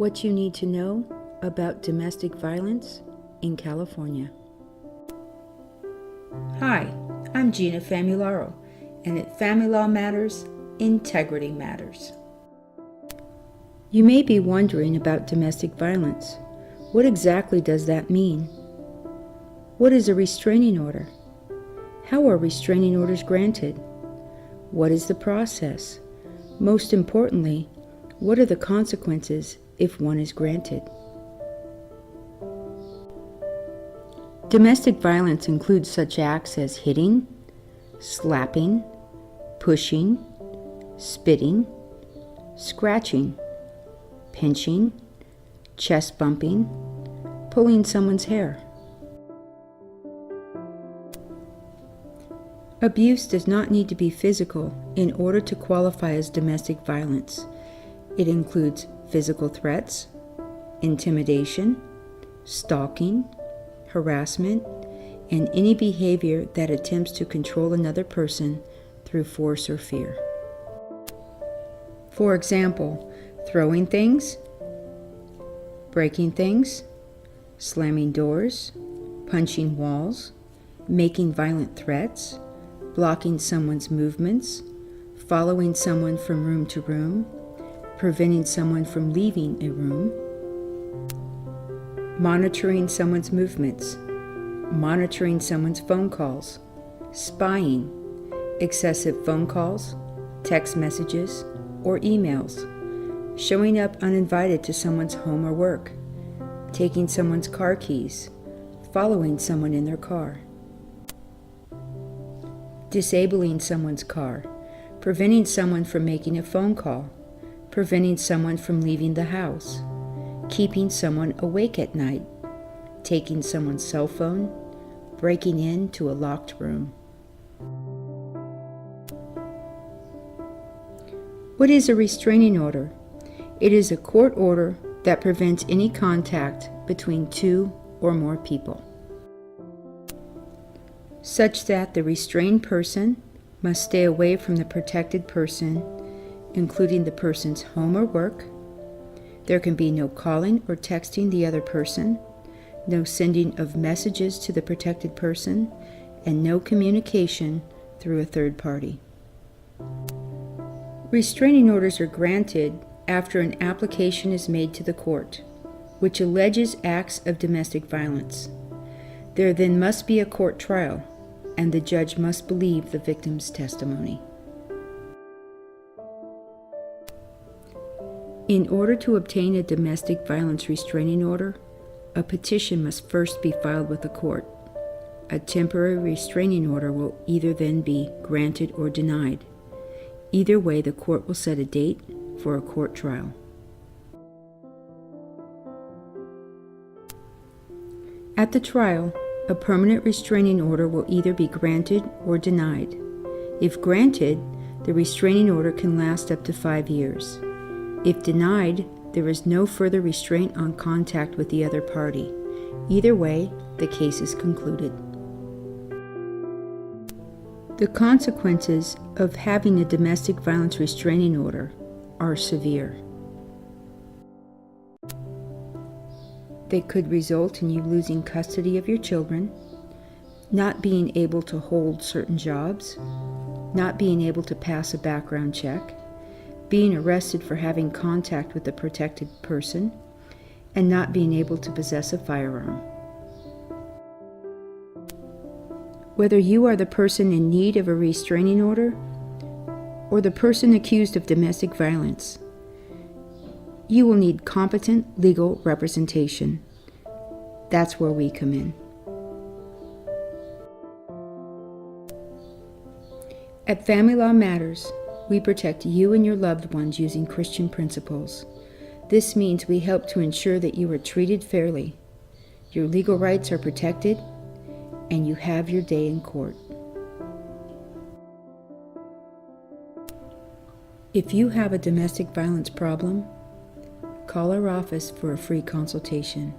What you need to know about domestic violence in California. Hi, I'm Gina Famularo, and at Family Law Matters, Integrity Matters. You may be wondering about domestic violence. What exactly does that mean? What is a restraining order? How are restraining orders granted? What is the process? Most importantly, what are the consequences if one is granted? Domestic violence includes such acts as hitting, slapping, pushing, spitting, scratching, pinching, chest bumping, pulling someone's hair. Abuse does not need to be physical in order to qualify as domestic violence. It includes physical threats, intimidation, stalking, harassment, and any behavior that attempts to control another person through force or fear. For example, throwing things, breaking things, slamming doors, punching walls, making violent threats, blocking someone's movements, following someone from room to room, preventing someone from leaving a room, monitoring someone's movements, monitoring someone's phone calls, spying, excessive phone calls, text messages, or emails, showing up uninvited to someone's home or work, taking someone's car keys, following someone in their car, disabling someone's car, preventing someone from making a phone call, preventing someone from leaving the house, keeping someone awake at night, taking someone's cell phone, breaking into a locked room. What is a restraining order? It is a court order that prevents any contact between two or more people, such that the restrained person must stay away from the protected person, including the person's home or work. There can be no calling or texting the other person, no sending of messages to the protected person, and no communication through a third party. Restraining orders are granted after an application is made to the court, which alleges acts of domestic violence. There then must be a court trial, and the judge must believe the victim's testimony. In order to obtain a domestic violence restraining order, a petition must first be filed with the court. A temporary restraining order will either then be granted or denied. Either way, the court will set a date for a court trial. At the trial, a permanent restraining order will either be granted or denied. If granted, the restraining order can last up to 5 years. If denied, there is no further restraint on contact with the other party. Either way, the case is concluded. The consequences of having a domestic violence restraining order are severe. They could result in you losing custody of your children, not being able to hold certain jobs, not being able to pass a background check, being arrested for having contact with a protected person, and not being able to possess a firearm. Whether you are the person in need of a restraining order or the person accused of domestic violence, you will need competent legal representation. That's where we come in. At Family Law Matters, we protect you and your loved ones using Christian principles. This means we help to ensure that you are treated fairly, your legal rights are protected, and you have your day in court. If you have a domestic violence problem, call our office for a free consultation.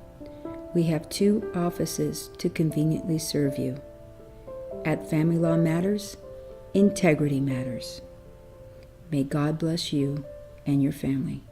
We have 2 offices to conveniently serve you. At Family Law Matters, Integrity Matters. May God bless you and your family.